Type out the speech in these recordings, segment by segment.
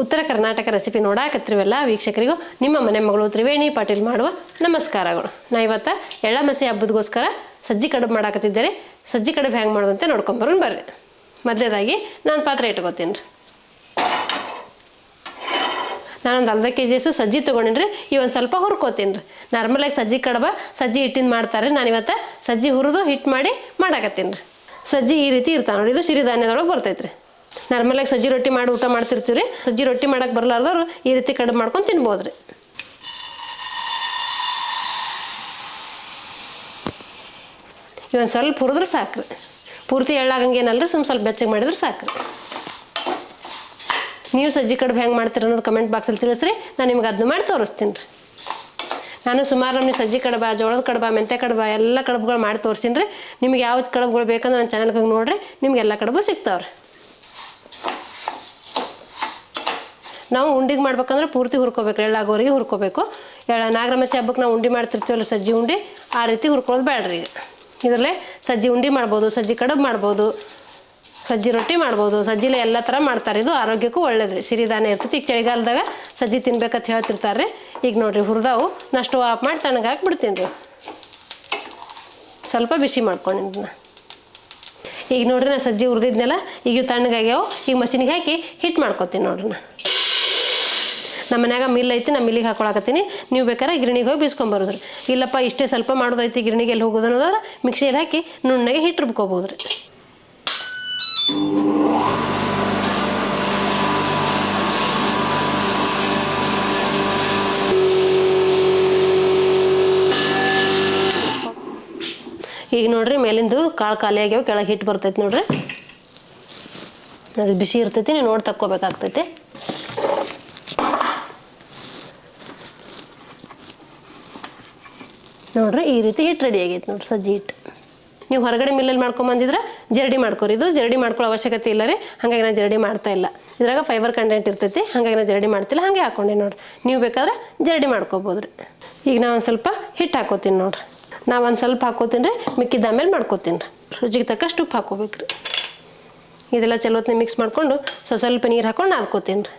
ಉತ್ತರ ಕರ್ನಾಟಕ ರೆಸಿಪಿ ನೋಡಾಕತ್ತಿರುವೆಲ್ಲ ವೀಕ್ಷಕರಿಗೂ ನಿಮ್ಮ ಮನೆ ಮಗಳು ತ್ರಿವೇಣಿ ಪಾಟೀಲ್ ಮಾಡುವ ನಮಸ್ಕಾರಗಳು. ನಾ ಇವತ್ತು ಎಳ್ಳಮಸಿ ಹಬ್ಬದಗೋಸ್ಕರ ಸಜ್ಜಿ ಕಡುಬು ಮಾಡಾಕತ್ತಿದ್ದೇನೆ. ಸಜ್ಜಿ ಕಡುಬು ಹೆಂಗೆ ಮಾಡೋದಂತೆ ನೋಡ್ಕೊಂಬರೋಣ ಬರ್ರಿ. ಮೊದಲೇದಾಗಿ ನಾನು ಪಾತ್ರೆ ಇಟ್ಕೋತೀನಿ ರೀ. ನಾನೊಂದು ಅರ್ಧ kg ಸಜ್ಜಿ ತೊಗೊಂಡಿನಿ. ಇವೊಂದು ಸ್ವಲ್ಪ ಹುರ್ಕೋತೀನಿ ರೀ. ನಾರ್ಮಲಾಗಿ ಸಜ್ಜಿ ಕಡುಬ ಸಜ್ಜಿ ಹಿಟ್ಟಿಂದ ಮಾಡ್ತಾರೆ. ನಾನು ಇವತ್ತು ಸಜ್ಜಿ ಹುರಿದು ಹಿಟ್ಟು ಮಾಡಿ ಮಾಡಾಕತ್ತೀನಿ ರೀ. ಸಜ್ಜಿ ಈ ರೀತಿ ಇರ್ತಾವೆ ನೋಡಿ, ಇದು ಸಿರಿಧಾನ್ಯದೊಳಗೆ ಬರ್ತೈತೆ ರೀ. ನಾರ್ಮಲಾಗಿ ಸಜ್ಜಿ ರೊಟ್ಟಿ ಮಾಡಿ ಊಟ ಮಾಡ್ತಿರ್ತೀವಿ ರೀ. ಸಜ್ಜಿ ರೊಟ್ಟಿ ಮಾಡಕ್ಕೆ ಬರಲಾರ್ದವ್ರು ಈ ರೀತಿ ಕಡುಬು ಮಾಡ್ಕೊಂಡು ತಿನ್ಬೋದು ರೀ. ಇವೊಂದು ಸ್ವಲ್ಪ ಹುರಿದ್ರೆ ಸಾಕು ರೀ. ಪೂರ್ತಿ ಎಳ್ಳಾಗಂಗೇನಲ್ರಿ, ಸ್ವಲ್ಪ ಬೆಚ್ಚಗೆ ಮಾಡಿದ್ರೆ ಸಾಕು ರೀ. ನೀವು ಸಜ್ಜಿ ಕಡುಬು ಹೆಂಗೆ ಮಾಡ್ತೀರ ಅನ್ನೋದು ಕಮೆಂಟ್ ಬಾಕ್ಸಲ್ಲಿ ತಿಳಿಸ್ರಿ. ನಾನು ನಿಮ್ಗೆ ಅದನ್ನು ಮಾಡಿ ತೋರಿಸ್ತೀನಿ ರೀ. ನಾನು ಸುಮಾರು ನಮಗೆ ಸಜ್ಜಿ ಕಡುಬ, ಜೋಳದ ಕಡುಬ, ಮೆಂತೆ ಕಡುಬ ಎಲ್ಲ ಕಡುಬುಗಳು ಮಾಡಿ ತೋರಿಸ್ತೀನಿ ರೀ. ನಿಮ್ಗೆ ಯಾವ್ದು ಕಡುಬುಗಳು ಬೇಕಂದ್ರೆ ನನ್ನ ಚಾನಲ್ಗೆ ಹೋಗಿ ನೋಡಿರಿ, ನಿಮ್ಗೆ ಎಲ್ಲ ಕಡುಬು ಸಿಗ್ತಾವ್ರಿ. ನಾವು ಉಂಡಿಗೆ ಮಾಡ್ಬೇಕಂದ್ರೆ ಪೂರ್ತಿ ಹುರ್ಕೋಬೇಕು, ಎಳ್ಳಾಗೋರಿಗೆ ಹುರ್ಕೋಬೇಕು. ನಾಗರಮಸಿ ಹಬ್ಬಕ್ಕೆ ನಾವು ಉಂಡೆ ಮಾಡ್ತಿರ್ತೀವಲ್ಲ ಸಜ್ಜಿ ಉಂಡೆ, ಆ ರೀತಿ ಹುರ್ಕೊಳ್ಳೋದು ಬೇಡ್ರಿ. ಈಗ ಇದರಲ್ಲೇ ಸಜ್ಜಿ ಉಂಡೆ ಮಾಡ್ಬೋದು, ಸಜ್ಜಿ ಕಡುಬು ಮಾಡ್ಬೋದು, ಸಜ್ಜಿ ರೊಟ್ಟಿ ಮಾಡ್ಬೋದು. ಸಜ್ಜಿಲೆ ಎಲ್ಲ ಥರ ಮಾಡ್ತಾರೆ. ಇದು ಆರೋಗ್ಯಕ್ಕೂ ಒಳ್ಳೇದು ರೀ, ಸಿರಿಧಾನ್ಯ ಇರ್ತೈತಿ. ಈಗ ಚಳಿಗಾಲದಾಗ ಸಜ್ಜಿ ತಿನ್ಬೇಕಂತ ಹೇಳ್ತಿರ್ತಾರೆ ರೀ. ಈಗ ನೋಡಿರಿ ಹುರಿದಾವು, ನಾ ಸ್ಟವ್ ಆಫ್ ಮಾಡಿ ತಣ್ಣಗೆ ಹಾಕಿಬಿಡ್ತೀನಿ ರೀ. ಸ್ವಲ್ಪ ಬಿಸಿ ಮಾಡ್ಕೊಂಡಿದ್ದನ್ನ ಈಗ ನೋಡ್ರಿ, ನಾ ಸಜ್ಜಿ ಹುರಿದಿದ್ನೆಲ್ಲ ಈಗ ಇವು ತಣ್ಣಗಾಗ್ಯಾವ. ಈಗ ಮಷಿನಿಗೆ ಹಾಕಿ ಹಿಟ್ಟು ಮಾಡ್ಕೊತೀನಿ ನೋಡ್ರಿ. ನಮ್ಮ ಮನ್ಯಾಗ ಮಿಲ್ ಐತಿ, ನಾ ಮಿಲ್ಲಿಗೆ ಹಾಕೊಳಕತ್ತೀನಿ. ನೀವು ಬೇಕಾದ್ರೆ ಗಿರಣಿಗೆ ಹೋಗಿ ಬೀಸ್ಕೊಂಬರೋದ್ರಿ. ಇಲ್ಲಪ್ಪ ಇಷ್ಟೇ ಸ್ವಲ್ಪ ಮಾಡೋದೈತಿ, ಗಿರಣಿಗೆ ಎಲ್ಲಿ ಹೋಗೋದು ಅನ್ನೋದಾದ್ರೆ ಮಿಕ್ಸಿಯಲ್ಲಿ ಹಾಕಿ ನುಣ್ಣಗೆ ಹಿಟ್ಟು ರುಬ್ಕೋಬೋದು ರೀ. ಈಗ ನೋಡ್ರಿ, ಮೇಲಿಂದು ಕಾಳು ಖಾಲಿ ಆಗ್ಯಾವ, ಕೆಳಗೆ ಹಿಟ್ಟು ಬರ್ತೈತಿ ನೋಡ್ರಿ. ನೋಡಿ ಬಿಸಿ ಇರ್ತೈತಿ, ನೀವು ನೋಡಿ ತಕ್ಕೋಬೇಕಾಗ್ತೈತಿ. ನೋಡ್ರಿ ಈ ರೀತಿ ಹಿಟ್ಟು ರೆಡಿ ಆಗೈತೆ ನೋಡ್ರಿ, ಸಜ್ಜಿ ಹಿಟ್ಟು. ನೀವು ಹೊರಗಡೆ ಮಿಲ್ಲಲ್ಲಿ ಮಾಡ್ಕೊಂಬಂದಿದ್ರೆ ಜರಡಿ ಮಾಡ್ಕೊರಿ. ಇದು ಜರಡಿ ಮಾಡ್ಕೊಳ್ಳೋ ಅವಶ್ಯಕತೆ ಇಲ್ಲ ರೀ, ಹಾಗಾಗಿ ನಾನು ಜರಡಿ ಮಾಡ್ತಾ ಇಲ್ಲ. ಇದ್ರಾಗ ಫೈಬರ್ ಕಂಟೆಂಟ್ ಇರ್ತೈತಿ, ಹಾಗಾಗಿ ನಾನು ಜರಡಿ ಮಾಡ್ತಿಲ್ಲ, ಹಾಗೆ ಹಾಕೊಂಡೆ ನೋಡ್ರಿ. ನೀವು ಬೇಕಾದ್ರೆ ಜರಡಿ ಮಾಡ್ಕೋಬೋದು ರೀ. ಈಗ ನಾನು ಒಂದು ಸ್ವಲ್ಪ ಹಿಟ್ಟು ಹಾಕೋತೀನಿ ನೋಡ್ರಿ. ನಾವು ಒಂದು ಸ್ವಲ್ಪ ಹಾಕೋತೀನಿ ರೀ, ಮಿಕ್ಕಿದ ಆಮೇಲೆ ಮಾಡ್ಕೋತೀನಿ ರೀ. ರುಚಿಗೆ ತಕ್ಕಷ್ಟು ಉಪ್ಪು ಹಾಕೋಬೇಕು ರೀ. ಇದೆಲ್ಲ ಚಲೋತ್ನ ಮಿಕ್ಸ್ ಮಾಡಿಕೊಂಡು ಸ್ವಲ್ಪ ನೀರು ಹಾಕೊಂಡು ನಾದ್ಕೋತೀನಿ ರೀ.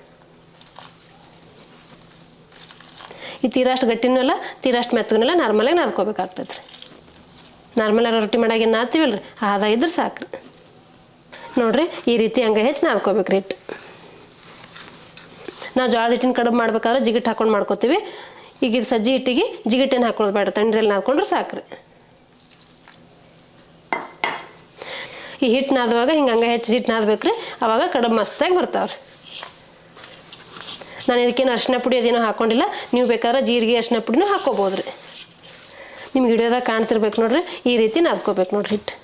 ಈ ತೀರಷ್ಟು ಗಟ್ಟಿನೂ ಅಲ್ಲ, ತೀರಷ್ಟು ಮೆತ್ತಗನೆಲ್ಲ ನಾರ್ಮಲಾಗಿ ನಾದ್ಕೋಬೇಕಾಗ್ತೈತೆ ರೀ. ನಾರ್ಮಲಾಗಿ ರೊಟ್ಟಿ ಮಾಡಾಗ ಏನು ನಾದ್ತೀವಲ್ಲ ರೀ, ಆದ ಇದ್ರೆ ಸಾಕು ರೀ. ನೋಡಿರಿ ಈ ರೀತಿ ಹಂಗೆ ಹೆಚ್ಚು ನಾದ್ಕೋಬೇಕು ರೀ ಹಿಟ್ಟು. ನಾವು ಜೋಳದ ಹಿಟ್ಟಿನ ಕಡುಬು ಮಾಡ್ಬೇಕಾದ್ರೆ ಜಿಗಿಟ್ಟು ಹಾಕೊಂಡು ಮಾಡ್ಕೋತೀವಿ. ಈಗ ಇದು ಸಜ್ಜಿ ಹಿಟ್ಟಿಗೆ ಜಿಗಿಟ್ಟೇನು ಹಾಕೊಳ್ಳೋದು ಬೇಡ, ತಣ್ಣೀರಲ್ಲಿ ನಾದ್ಕೊಂಡ್ರೆ ಸಾಕು ರೀ. ಈ ಹಿಟ್ಟು ನಾದುವಾಗ ಹಂಗೆ ಹೆಚ್ಚು ಹಿಟ್ಟು ನಾದ್ಬೇಕು ರೀ, ಅವಾಗ ಕಡುಬು ಮಸ್ತಾಗಿ ಬರ್ತಾವ್ರಿ. ನಾನು ಇದಕ್ಕೇನು ಅರಿಶಿನ ಪುಡಿ ಅದೇನೋ ಹಾಕ್ಕೊಂಡಿಲ್ಲ. ನೀವು ಬೇಕಾದ್ರೆ ಜೀರಿಗೆ ಅರಿಶಿನ ಪುಡಿನೂ ಹಾಕ್ಕೋಬೋದು ರೀ. ನಿಮ್ಗೆ ಹಿಡಿಯೋದಾಗ ಕಾಣ್ತಿರ್ಬೇಕು ನೋಡ್ರಿ, ಈ ರೀತಿ ನಾದ್ಕೋಬೇಕು ನೋಡ್ರಿ ಹಿಟ್ಟು.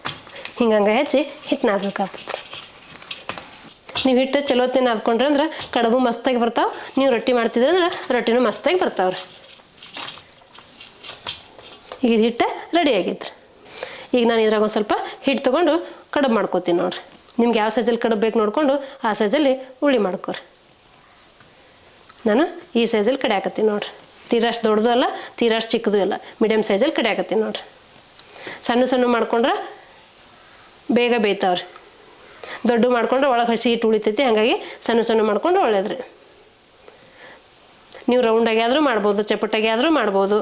ಹಿಂಗೆ ಹೆಚ್ಚಿ ಹಿಟ್ಟು ನಾದ್ಬೇಕಾಗ್ತದೆ. ನೀವು ಹಿಟ್ಟು ಚಲೋತ್ನೇ ನಾದ್ಕೊಂಡ್ರೆ ಅಂದ್ರೆ ಕಡುಬು ಮಸ್ತಾಗಿ ಬರ್ತಾವೆ. ನೀವು ರೊಟ್ಟಿ ಮಾಡ್ತಿದ್ರೆ ಅಂದ್ರೆ ರೊಟ್ಟಿನೂ ಮಸ್ತಾಗಿ ಬರ್ತಾವ್ರಿ. ಈಗ ಇದು ಹಿಟ್ಟು ರೆಡಿ ಆಗೈತ್ರಿ. ಈಗ ನಾನು ಇದ್ರಾಗ ಒಂದು ಸ್ವಲ್ಪ ಹಿಟ್ಟು ತೊಗೊಂಡು ಕಡುಬು ಮಾಡ್ಕೋತೀನಿ ನೋಡ್ರಿ. ನಿಮ್ಗೆ ಯಾವ ಸೈಜಲ್ಲಿ ಕಡುಬು ಬೇಕು ನೋಡಿಕೊಂಡು ಆ ಸೈಜಲ್ಲಿ ಉಳ್ಳಿ ಮಾಡ್ಕೊರಿ. ನಾನು ಈ ಸೈಜಲ್ಲಿ ಕಡಿಯಾಕತ್ತೀನಿ ನೋಡ್ರಿ. ತೀರಷ್ಟು ದೊಡ್ಡದು ಅಲ್ಲ, ತೀರಷ್ಟು ಚಿಕ್ಕದು ಇಲ್ಲ, ಮೀಡಿಯಮ್ ಸೈಜಲ್ಲಿ ಕಡಿಯಾಕತ್ತೀನಿ ನೋಡ್ರಿ. ಸಣ್ಣ ಸಣ್ಣ ಮಾಡ್ಕೊಂಡ್ರೆ ಬೇಗ ಬೇಯ್ತಾವ್ರಿ. ದೊಡ್ಡ ಮಾಡ್ಕೊಂಡ್ರೆ ಒಳಗೆ ಹಸಿ ಹಿಟ್ಟು ಉಳಿತೈತಿ, ಹಾಗಾಗಿ ಸಣ್ಣ ಸಣ್ಣ ಮಾಡ್ಕೊಂಡ್ರೆ ಒಳ್ಳೇದ್ರಿ. ನೀವು ರೌಂಡಾಗಿ ಆದರೂ ಮಾಡ್ಬೋದು, ಚಪ್ಪಟಾಗಿ ಆದರೂ ಮಾಡ್ಬೋದು,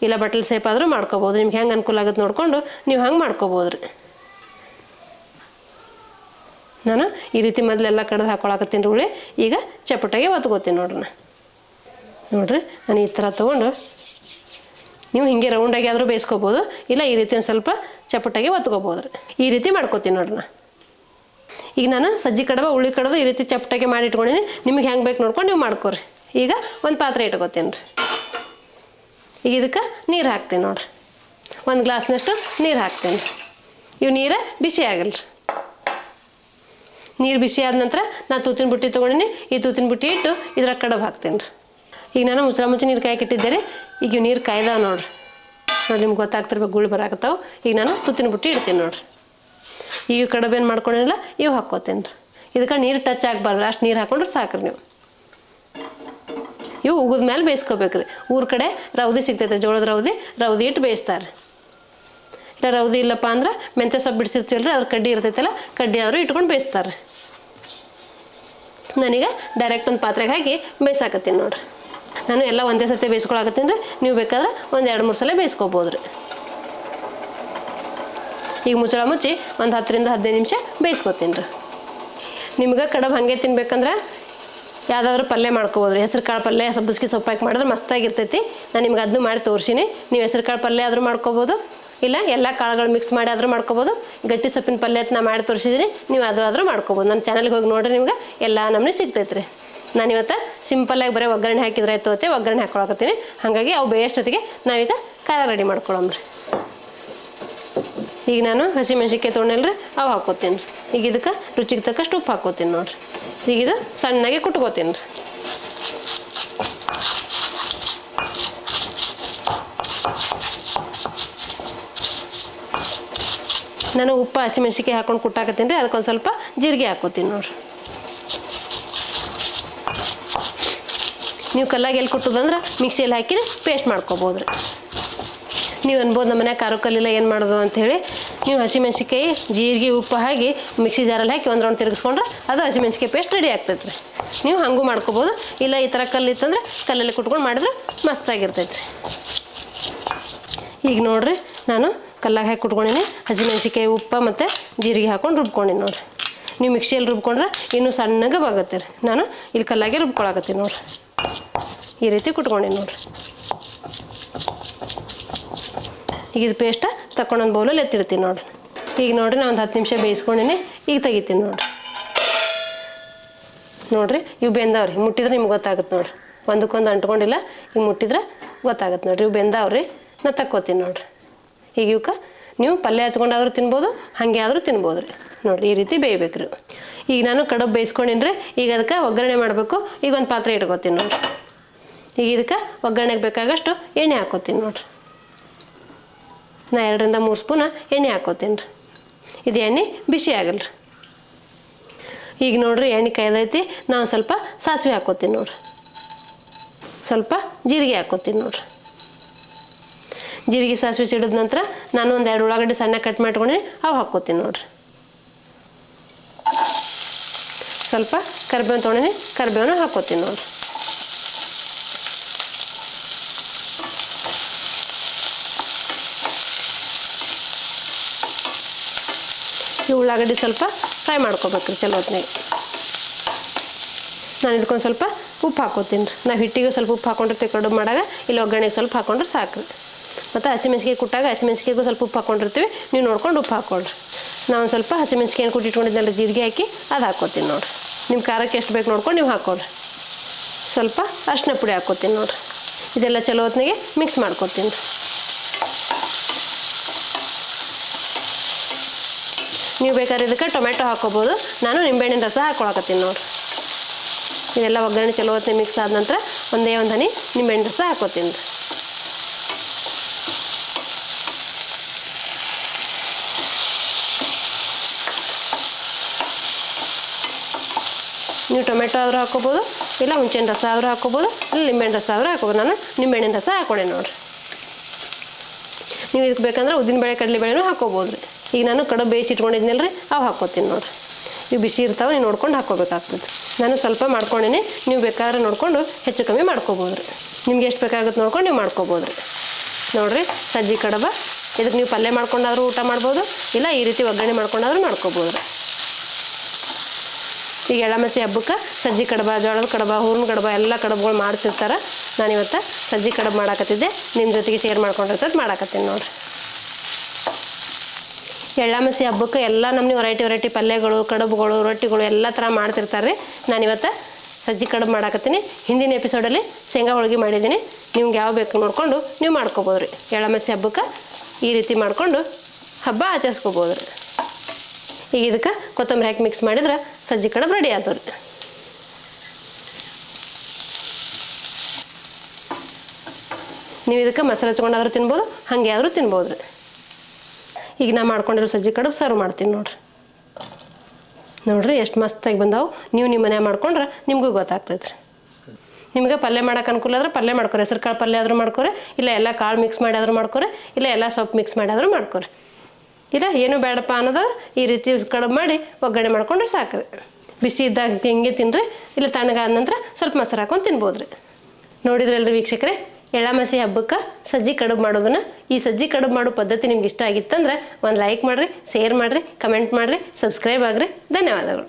ಇಲ್ಲ ಬಟ್ಲ್ ಸೇಪ್ ಆದರೂ ಮಾಡ್ಕೋಬೋದು. ನಿಮ್ಗೆ ಹೆಂಗೆ ಅನುಕೂಲ ಆಗುತ್ತೆ ನೋಡಿಕೊಂಡು ನೀವು ಹಂಗೆ ಮಾಡ್ಕೋಬೋದು ರೀ. ನಾನು ಈ ರೀತಿ ಮೊದಲೆಲ್ಲ ಕಡ್ದು ಹಾಕೊಳಕತ್ತೀನಿ ರೀ ಉಳ್ಳಿ. ಈಗ ಚಪ್ಪಟಾಗಿ ಒತ್ಕೋತೀನಿ ನೋಡ್ರಿ. ನೋಡ್ರಿ ನಾನು ಈ ಥರ ತೊಗೊಂಡು ನೀವು ಹಿಂಗೆ ರೌಂಡಾಗಿ ಆದರೂ ಬೇಯಿಸ್ಕೋಬೋದು, ಇಲ್ಲ ಈ ರೀತಿ ಒಂದು ಸ್ವಲ್ಪ ಚಪ್ಪಟಾಗಿ ಒತ್ಕೋಬೋದು ರೀ. ಈ ರೀತಿ ಮಾಡ್ಕೋತೀನಿ ನೋಡ್ರಿ. ಈಗ ನಾನು ಸಜ್ಜಿ ಕಡುಬ ಉಳ್ಳಿ ಕಡುಬು ಈ ರೀತಿ ಚಪ್ಪಟಾಗಿ ಮಾಡಿ ಇಟ್ಕೊಂಡಿನಿ. ನಿಮಗೆ ಹೆಂಗೆ ಬೇಕು ನೋಡ್ಕೊಂಡು ನೀವು ಮಾಡ್ಕೊರಿ. ಈಗ ಒಂದು ಪಾತ್ರೆ ಇಟ್ಕೋತೀನಿ ರೀ. ಈಗ ಇದಕ್ಕೆ ನೀರು ಹಾಕ್ತೀನಿ ನೋಡ್ರಿ. ಒಂದು ಗ್ಲಾಸ್ನಷ್ಟು ನೀರು ಹಾಕ್ತೀನಿ. ಇವು ನೀರು ಬಿಸಿ ಆಗಲ್ಲ ರೀ. ನೀರು ಬಿಸಿ ಆದ ನಂತರ ನಾನು ತೂತಿನ ಬುಟ್ಟಿ ತೊಗೊಂಡಿನಿ. ಈ ತೂತಿನ ಬುಟ್ಟಿ ಇಟ್ಟು ಇದ್ರಾಗ ಕಡುಬು ಹಾಕ್ತೀನಿ ರೀ. ಈಗ ನಾನು ಮುಂಚೆ ನೀರು ಕಾಯಕ್ಕಿಟ್ಟಿದ್ದೆ ರೀ. ಈಗ ಇವು ನೀರು ಕಾಯ್ದಾವೆ ನೋಡ್ರಿ. ನೋಡಿ ನಿಮ್ಗೆ ಗೊತ್ತಾಗ್ತಿರ್ಬೇಕು, ಗುಳಿ ಬರಾಕತ್ತಾವೆ. ಈಗ ನಾನು ತೂತಿನ ಬುಟ್ಟಿ ಇಡ್ತೀನಿ ನೋಡ್ರಿ. ಈಗ ಕಡುಬು ಏನು ಮಾಡ್ಕೊಂಡಿರಲ್ಲ ಇವು ಹಾಕ್ಕೋತೀನಿ ರೀ. ಇದಕ್ಕೆ ನೀರು ಟಚ್ ಆಗಬಾರ್ದು, ಅಷ್ಟು ನೀರು ಹಾಕೊಂಡ್ರೆ ಸಾಕ್ರಿ. ನೀವು ಇವು ಉಗಿದ ಮೇಲೆ ಬೇಯಿಸ್ಕೋಬೇಕ್ರಿ. ಊರ ಕಡೆ ರೌದಿ ಸಿಗ್ತೈತೆ, ಜೋಳದ ರೌದಿ ಇಟ್ಟು ಬೇಯಿಸ್ತಾರೆ. ಇಲ್ಲ ರೌದಿ ಇಲ್ಲಪ್ಪ ಅಂದ್ರೆ ಮೆಂತ್ಯ ಸೊಪ್ಪು ಬಿಡಿಸಿರ್ತೀವಲ್ರಿ, ಅದ್ರ ಕಡ್ಡಿ ಇರ್ತೈತಲ್ಲ, ಕಡ್ಡಿ ಆದರೂ ಇಟ್ಕೊಂಡು ಬೇಯಿಸ್ತಾರೆ. ನಾನೀಗ ಡೈರೆಕ್ಟ್ ಒಂದು ಪಾತ್ರೆಗೆ ಹಾಕಿ ಬೇಯಿಸಾಕತ್ತೀನಿ ನೋಡಿರಿ. ನಾನು ಎಲ್ಲ ಒಂದೇ ಸತಿ ಬೇಯಿಸ್ಕೊಳಕತ್ತೀನಿ ರೀ. ನೀವು ಬೇಕಾದ್ರೆ ಒಂದು 2-3 ಸಲ ಬೇಯಿಸ್ಕೊಬೋದು ರೀ. ಈಗ ಮುಚ್ಚಳ ಮುಚ್ಚಿ ಒಂದು 10ರಿಂದ 15 ನಿಮಿಷ ಬೇಯಿಸ್ಕೊತೀನಿ ರೀ. ನಿಮ್ಗೆ ಕಡುಬು ಹಾಗೆ ತಿನ್ಬೇಕಂದ್ರೆ ಯಾವುದಾದ್ರೂ ಪಲ್ಯ ಮಾಡ್ಕೊಬೋದು ರೀ. ಹೆಸರು ಕಾಳು ಪಲ್ಯ ಸಬ್ಬಸಿಗೆ ಸೊಪ್ಪು ಹಾಕಿ ಮಾಡಿದ್ರೆ ಮಸ್ತಾಗಿರ್ತೈತಿ. ನಾನು ನಿಮ್ಗೆ ಅದನ್ನು ಮಾಡಿ ತೋರಿಸೀನಿ. ನೀವು ಹೆಸರು ಕಾಳು ಪಲ್ಯ ಆದರೂ ಮಾಡ್ಕೊಬೋದು, ಇಲ್ಲ ಎಲ್ಲ ಕಾಳುಗಳು ಮಿಕ್ಸ್ ಮಾಡಿ ಆದರೂ ಮಾಡ್ಕೊಬೋದು. ಗಟ್ಟಿ ಸೊಪ್ಪಿನ ಪಲ್ಯ ನಾ ಮಾಡಿ ತೋರಿಸಿದ್ದೀನಿ, ನೀವು ಅದು ಆದರೂ ಮಾಡ್ಕೊಬೋದು. ನನ್ನ ಚಾನಲ್ಗೆ ಹೋಗಿ ನೋಡಿರಿ, ನಿಮ್ಗೆ ಎಲ್ಲ ನಮೂನೆ ಸಿಗ್ತೈತೆ ರೀ. ನಾನು ಇವತ್ತು ಸಿಂಪಲ್ಲಾಗಿ ಬರೀ ಒಗ್ಗರಣೆ ಹಾಕಿದ್ರೆ ಆಯ್ತು ಅತ್ತೆ ಒಗ್ಗರಣೆ ಹಾಕ್ಕೊಳಕತ್ತೀನಿ. ಹಾಗಾಗಿ ಅವು ಬೇಯಷ್ಟೊತ್ತಿಗೆ ನಾವೀಗ ಖಾರ ರೆಡಿ ಮಾಡ್ಕೊಳಮ್ರಿ. ಈಗ ನಾನು ಹಸಿಮೆಣ್ಸಿನ್ಕಾಯಿ ತೊಗೊಂಡಲ್ರಿ ಅವು ಹಾಕ್ಕೋತೀನಿ. ಈಗ ಇದಕ್ಕೆ ರುಚಿಗೆ ತಕ್ಕಷ್ಟು ಉಪ್ಪು ಹಾಕ್ಕೋತೀನಿ ನೋಡಿರಿ. ಈಗ ಇದು ಸಣ್ಣಗೆ ಕುಟ್ಕೋತೀನಿ ರೀ. ನಾನು ಉಪ್ಪು ಹಸಿಮೆಣ್ಸಿನ್ಕಾಯಿ ಹಾಕೊಂಡು ಕುಟ್ಟಾಕತ್ತೀನಿ ರೀ. ಅದಕ್ಕೊಂದು ಸ್ವಲ್ಪ ಜೀರಿಗೆ ಹಾಕ್ಕೋತೀನಿ ನೋಡಿರಿ. ನೀವು ಕಲ್ಲಾಗಿ ಎಲ್ಲಿ ಕುಟ್ಟೋದಂದ್ರೆ ಮಿಕ್ಸಿಯಲ್ಲಿ ಹಾಕಿ ಪೇಸ್ಟ್ ಮಾಡ್ಕೊಬೋದು ರೀ. ನೀವು ಅನ್ಬೋದು ನಮ್ಮ ಮನ್ಯಾಗ ಖಾರ ಕಲ್ಲಿಲ್ಲ ಏನು ಮಾಡೋದು ಅಂಥೇಳಿ. ನೀವು ಹಸಿಮೆಣ್ಸಿನ್ಕಾಯಿ ಜೀರಿಗೆ ಉಪ್ಪು ಹಾಕಿ ಮಿಕ್ಸಿ ಜಾರಲ್ಲಿ ಹಾಕಿ ಒಂದು ರೌಂಡ್ ತಿರುಗಿಸ್ಕೊಂಡ್ರೆ ಅದು ಹಸಿಮೆಣ್ಸಿನ್ಕಾಯಿ ಪೇಸ್ಟ್ ರೆಡಿ ಆಗ್ತೈತೆ ರೀ. ನೀವು ಹಾಗೂ ಮಾಡ್ಕೊಬೋದು, ಇಲ್ಲ ಈ ಥರ ಕಲ್ಲು ಇತ್ತಂದ್ರೆ ಕಲ್ಲಲ್ಲಿ ಕುಟ್ಕೊಂಡು ಮಾಡಿದ್ರೆ ಮಸ್ತಾಗಿರ್ತೈತೆ ರೀ. ಈಗ ನೋಡಿರಿ, ನಾನು ಕಲ್ಲಾಗಿ ಹಾಕಿ ಕುಟ್ಕೊಂಡಿನಿ. ಹಸಿಮೆಣ್ಸಿನ್ಕಾಯಿ ಉಪ್ಪು ಮತ್ತು ಜೀರಿಗೆ ಹಾಕ್ಕೊಂಡು ರುಬ್ಕೊಂಡಿನಿ ನೋಡಿರಿ. ನೀವು ಮಿಕ್ಸಿಯಲ್ಲಿ ರುಬ್ಕೊಂಡ್ರೆ ಇನ್ನೂ ಸಣ್ಣಗೆ ಬಾಗುತ್ತೆ ರೀ. ನಾನು ಇಲ್ಲಿ ಕಲ್ಲಾಗೆ ರುಬ್ಕೊಳಕತ್ತೀನಿ ನೋಡಿರಿ. ಈ ರೀತಿ ಕುಟ್ಕೊಂಡಿನಿ ನೋಡಿರಿ. ಈಗ ಇದು ಪೇಸ್ಟ ತಗೊಂಡೊಂದು ಬೌಲಲ್ಲಿ ಎತ್ತಿಡ್ತೀನಿ ನೋಡಿರಿ. ಈಗ ನೋಡಿರಿ, ನಾನು ಒಂದು 10 ನಿಮಿಷ ಬೇಯಿಸ್ಕೊಂಡಿನಿ. ಈಗ ತೆಗಿತೀನಿ ನೋಡಿರಿ. ನೋಡಿರಿ, ಇವು ಬೆಂದವ್ರಿ. ಮುಟ್ಟಿದ್ರೆ ನಿಮ್ಗೆ ಗೊತ್ತಾಗುತ್ತೆ ನೋಡಿರಿ. ಒಂದಕ್ಕೊಂದು ಅಂಟ್ಕೊಂಡಿಲ್ಲ. ಈಗ ಮುಟ್ಟಿದ್ರೆ ಗೊತ್ತಾಗುತ್ತೆ ನೋಡಿರಿ. ಇವು ಬೆಂದವ್ರಿ. ನಾನು ತಕ್ಕೋತೀನಿ ನೋಡಿರಿ. ಈಗ ಇವಕ್ಕೆ ನೀವು ಪಲ್ಯ ಹಚ್ಕೊಂಡಾದ್ರೂ ತಿನ್ಬೋದು, ಹಾಗೆ ಆದರೂ ತಿನ್ಬೋದು ರೀ. ನೋಡಿರಿ, ಈ ರೀತಿ ಬೇಯಬೇಕು ರೀ. ಈಗ ನಾನು ಕಡುಬು ಬೇಯಿಸ್ಕೊಂಡಿನಿ ರೀ. ಈಗ ಅದಕ್ಕೆ ಒಗ್ಗರಣೆ ಮಾಡಬೇಕು. ಈಗ ಒಂದು ಪಾತ್ರೆ ಇಟ್ಕೋತೀನಿ ನೋಡಿರಿ. ಈಗ ಇದಕ್ಕೆ ಒಗ್ಗರಣೆಗೆ ಬೇಕಾಗಷ್ಟು ಎಣ್ಣೆ ಹಾಕ್ಕೋತೀನಿ ನೋಡಿರಿ. ನಾ 2ರಿಂದ 3 ಸ್ಪೂನ್ ಎಣ್ಣೆ ಹಾಕ್ಕೋತೀನಿ ರೀ. ಇದು ಎಣ್ಣೆ ಬಿಸಿ ಆಗಲ್ಲ ರೀ. ಈಗ ನೋಡಿರಿ, ಎಣ್ಣೆ ಕಾಯ್ದೈತಿ. ನಾನು ಸ್ವಲ್ಪ ಸಾಸಿವೆ ಹಾಕ್ಕೋತೀನಿ ನೋಡಿರಿ. ಸ್ವಲ್ಪ ಜೀರಿಗೆ ಹಾಕ್ಕೋತೀನಿ ನೋಡಿರಿ. ಜೀರಿಗೆ ಸಾಸಿವೆ ಸಿಡಿದ ನಂತರ ನಾನು ಒಂದು 2 ಉಳ್ಳಾಗಡ್ಡಿ ಸಣ್ಣ ಕಟ್ ಮಾಡ್ಕೊಂಡು ಅವು ಹಾಕ್ಕೋತೀನಿ ನೋಡಿರಿ. ಸ್ವಲ್ಪ ಕರಿಬೇವು ತೊಗೊಂಡಿನಿ, ಕರಿಬೇವನ್ನ ಹಾಕ್ಕೋತೀನಿ ನೋಡಿರಿ. ಈ ಉಳ್ಳಾಗಡ್ಡಿ ಸ್ವಲ್ಪ ಫ್ರೈ ಮಾಡ್ಕೋಬೇಕ್ರಿ ಚಲೋ ಹೊತ್ನಾಗ. ನಾನು ಇದಕ್ಕೊಂದು ಸ್ವಲ್ಪ ಉಪ್ಪು ಹಾಕ್ಕೋತೀನಿ ರೀ. ನಾವು ಹಿಟ್ಟಿಗೆ ಸ್ವಲ್ಪ ಉಪ್ಪು ಹಾಕ್ಕೊಂಡಿರ್ತೀವಿ ಕಡುಬು ಮಾಡಾಗ. ಇಲ್ಲಿ ಒಗ್ಗರಣೆಗೆ ಸ್ವಲ್ಪ ಹಾಕ್ಕೊಂಡ್ರೆ ಸಾಕು. ಮತ್ತು ಹಸಿಮೆಣ್ಸಿನ್ಕಾಯಿ ಕುಟ್ಟಾಗ ಹಸಿಮೆಣ್ಸಿನ್ಕಾಯಿಗೂ ಸ್ವಲ್ಪ ಉಪ್ಪು ಹಾಕ್ಕೊಂಡಿರ್ತೀವಿ. ನೀವು ನೋಡ್ಕೊಂಡು ಉಪ್ಪು ಹಾಕ್ಕೊಳ್ರಿ. ನಾವು ಒಂದು ಸ್ವಲ್ಪ ಹಸಿಮೆಣ್ಸಿನ್ಕಾಯಿ ಕುಟ್ಟಿಟ್ಕೊಂಡಿದ್ದೆಲ್ಲ ಜೀರಿಗೆ ಹಾಕಿ ಅದು ಹಾಕ್ಕೋತೀನಿ ನೋಡಿರಿ. ನಿಮ್ಮ ಖಾರಕ್ಕೆ ಎಷ್ಟು ಬೇಕು ನೋಡ್ಕೊಂಡು ನೀವು ಹಾಕ್ಕೊಳ್ರಿ. ಸ್ವಲ್ಪ ಅರಿಶಿನ ಪುಡಿ ಹಾಕ್ಕೋತೀನಿ ನೋಡಿರಿ. ಇದೆಲ್ಲ ಚಲೋ ಹೊತ್ನಾಗೆ ಮಿಕ್ಸ್ ಮಾಡ್ಕೋತೀನಿ ರೀ. ನೀವು ಬೇಕಾದ್ರೆ ಇದಕ್ಕೆ ಟೊಮೆಟೊ ಹಾಕ್ಕೋಬೋದು. ನಾನು ನಿಂಬೆಹಣ್ಣಿನ ರಸ ಹಾಕ್ಕೊಳಕತ್ತೀನಿ ನೋಡಿರಿ. ಇದೆಲ್ಲ ಒಗ್ಗರಣೆ ಚಲೋ ಹೊತ್ತಿಗೆ ಮಿಕ್ಸ್ ಆದ ನಂತರ ಒಂದೇ ಒಂದು ಹನಿ ನಿಂಬೆಹಣ್ಣಿನ ರಸ ಹಾಕ್ಕೋತೀನಿ ರೀ. ನೀವು ಟೊಮೆಟೊ ಆದರೂ ಹಾಕ್ಕೋಬೋದು, ಇಲ್ಲ ಹುಣಸೆಹಣ್ಣು ರಸ ಆದರೂ ಹಾಕ್ಕೋಬೋದು, ಇಲ್ಲ ನಿಂಬೆಹಣ್ಣು ರಸ ಆದರೂ ಹಾಕ್ಕೋಬೋದು. ನಾನು ನಿಂಬೆಹಣ್ಣಿನ ರಸ ಹಾಕ್ಕೊಂಡೆ ನೋಡಿರಿ. ನೀವು ಇದಕ್ಕೆ ಬೇಕಂದ್ರೆ ಉದ್ದಿನಬೇಳೆ ಕಡಲೆಬೇಳೆನೂ ಹಾಕ್ಕೋಬೋದು ರೀ. ಈಗ ನಾನು ಕಡುಬು ಬೇಯಿಸಿ ಇಟ್ಕೊಂಡಿದ್ನಲ್ಲ ರೀ, ಅವು ಹಾಕ್ಕೋತೀನಿ ನೋಡಿರಿ. ಇವು ಬಿಸಿ ಇರ್ತಾವೆ, ನೀವು ನೋಡ್ಕೊಂಡು ಹಾಕ್ಕೋಬೇಕಾಗ್ತದೆ. ನಾನು ಸ್ವಲ್ಪ ಮಾಡ್ಕೊಂಡಿನಿ. ನೀವು ಬೇಕಾದ್ರೆ ನೋಡಿಕೊಂಡು ಹೆಚ್ಚು ಕಮ್ಮಿ ಮಾಡ್ಕೋಬೋದು ರೀ. ನಿಮ್ಗೆ ಎಷ್ಟು ಬೇಕಾಗುತ್ತೆ ನೋಡ್ಕೊಂಡು ನೀವು ಮಾಡ್ಕೋಬೋದು ರೀ. ನೋಡಿರಿ, ಸಜ್ಜಿ ಕಡುಬ. ಇದಕ್ಕೆ ನೀವು ಪಲ್ಯ ಮಾಡ್ಕೊಂಡಾದ್ರೂ ಊಟ ಮಾಡ್ಬೋದು, ಇಲ್ಲ ಈ ರೀತಿ ಒಗ್ಗರಣೆ ಮಾಡ್ಕೊಂಡಾದ್ರೂ ಮಾಡ್ಕೋಬೋದು ರೀ. ಈಗ ಎಳ್ಳಮಸಿ ಹಬ್ಬಕ್ಕೆ ಸಜ್ಜಿ ಕಡುಬ, ಜೋಳದ ಕಡುಬ, ಹೂರ್ಣ ಕಡುಬ ಎಲ್ಲ ಕಡುಬುಗಳು ಮಾಡ್ತಿರ್ತಾರೆ. ನಾನಿವತ್ತು ಸಜ್ಜಿ ಕಡುಬು ಮಾಡಾಕತ್ತಿದ್ದೆ, ನಿಮ್ಮ ಜೊತೆಗೆ ಶೇರ್ ಮಾಡ್ಕೊಂಡಿರ್ತದೆ ಮಾಡಾಕತ್ತೀನಿ ನೋಡಿರಿ. ಎಳ್ಳಮಸಿ ಹಬ್ಬಕ್ಕೆ ಎಲ್ಲ ನಮ್ಮನೆ ವೆರೈಟಿ ಪಲ್ಯಗಳು, ಕಡುಬುಗಳು, ರೊಟ್ಟಿಗಳು ಎಲ್ಲ ಥರ ಮಾಡ್ತಿರ್ತಾರೆ ರೀ. ನಾನಿವತ್ತು ಸಜ್ಜಿ ಕಡುಬು ಮಾಡಾಕತ್ತೀನಿ. ಹಿಂದಿನ ಎಪಿಸೋಡಲ್ಲಿ ಶೇಂಗಾ ಹೋಳಿಗೆ ಮಾಡಿದ್ದೀನಿ. ನಿಮ್ಗೆ ಯಾವ ಬೇಕು ನೋಡಿಕೊಂಡು ನೀವು ಮಾಡ್ಕೊಬೋದು ರೀ. ಎಳ್ಳಮಸಿ ಹಬ್ಬಕ್ಕೆ ಈ ರೀತಿ ಮಾಡಿಕೊಂಡು ಹಬ್ಬ ಆಚರಿಸ್ಕೋಬೋದು ರೀ. ಈಗ ಇದಕ್ಕೆ ಕೊತ್ತಂಬರಿ ಹಾಕಿ ಮಿಕ್ಸ್ ಮಾಡಿದ್ರೆ ಸಜ್ಜಿ ಕಡುಬು ರೆಡಿ ಆಯ್ತು ರೀ. ನೀವು ಇದಕ್ಕೆ ಮಸಾಲೆ ಹಚ್ಕೊಂಡಾದ್ರೂ ತಿನ್ಬೋದು, ಹಾಗೆ ಆದರೂ ತಿನ್ಬೋದು ರೀ. ಈಗ ನಾ ಮಾಡ್ಕೊಂಡಿರೋ ಸಜ್ಜಿ ಕಡುಬು ಸರ್ವ್ ಮಾಡ್ತೀನಿ ನೋಡಿರಿ. ನೋಡಿರಿ ಎಷ್ಟು ಮಸ್ತಾಗಿ ಬಂದಾವು. ನೀವು ನಿಮ್ಮ ಮನೆ ಮಾಡ್ಕೊಂಡ್ರೆ ನಿಮಗೂ ಗೊತ್ತಾಗ್ತೈತೆ ರೀ. ನಿಮಗೆ ಪಲ್ಯ ಮಾಡೋಕೆ ಅನುಕೂಲ ಆದ್ರೆ ಪಲ್ಯ ಮಾಡ್ಕೊರಿ. ಹೆಸರು ಕಾಳು ಪಲ್ಯ ಆದರೂ ಮಾಡ್ಕೊರಿ, ಇಲ್ಲ ಎಲ್ಲ ಕಾಳು ಮಿಕ್ಸ್ ಮಾಡಿ ಆದರೂ ಮಾಡ್ಕೊರಿ, ಇಲ್ಲ ಎಲ್ಲ ಸೊಪ್ಪು ಮಿಕ್ಸ್ ಮಾಡಿ ಆದರೂ ಮಾಡ್ಕೊರಿ. ಇಲ್ಲ ಏನು ಬೇಡಪ್ಪ ಅನ್ನೋದಾದ್ರೆ ಈ ರೀತಿ ಕಡುಬು ಮಾಡಿ ಒಗ್ಗರಣೆ ಮಾಡ್ಕೊಂಡ್ರೆ ಸಾಕು ರೀ. ಬಿಸಿ ಇದ್ದಾಗ ಹಿಂಗೆ ತಿನ್ನಿರಿ, ಇಲ್ಲ ತಣ್ಣಗಾದ ನಂತರ ಸ್ವಲ್ಪ ಮೊಸರು ಹಾಕೊಂಡು ತಿನ್ಬೋದು ರೀ. ನೋಡಿದ್ರಲ್ರಿ ವೀಕ್ಷಕರೇ, ಎಳ್ಳಾಮಾಸಿ ಹಬ್ಬಕ್ಕೆ ಸಜ್ಜಿ ಕಡುಬು ಮಾಡೋದನ್ನು. ಈ ಸಜ್ಜಿ ಕಡುಬು ಮಾಡೋ ಪದ್ಧತಿ ನಿಮ್ಗೆ ಇಷ್ಟ ಆಗಿತ್ತಂದ್ರೆ ಒಂದು ಲೈಕ್ ಮಾಡಿರಿ, ಶೇರ್ ಮಾಡಿರಿ, ಕಮೆಂಟ್ ಮಾಡಿರಿ, ಸಬ್ಸ್ಕ್ರೈಬ್ ಆಗಿರಿ. ಧನ್ಯವಾದಗಳು.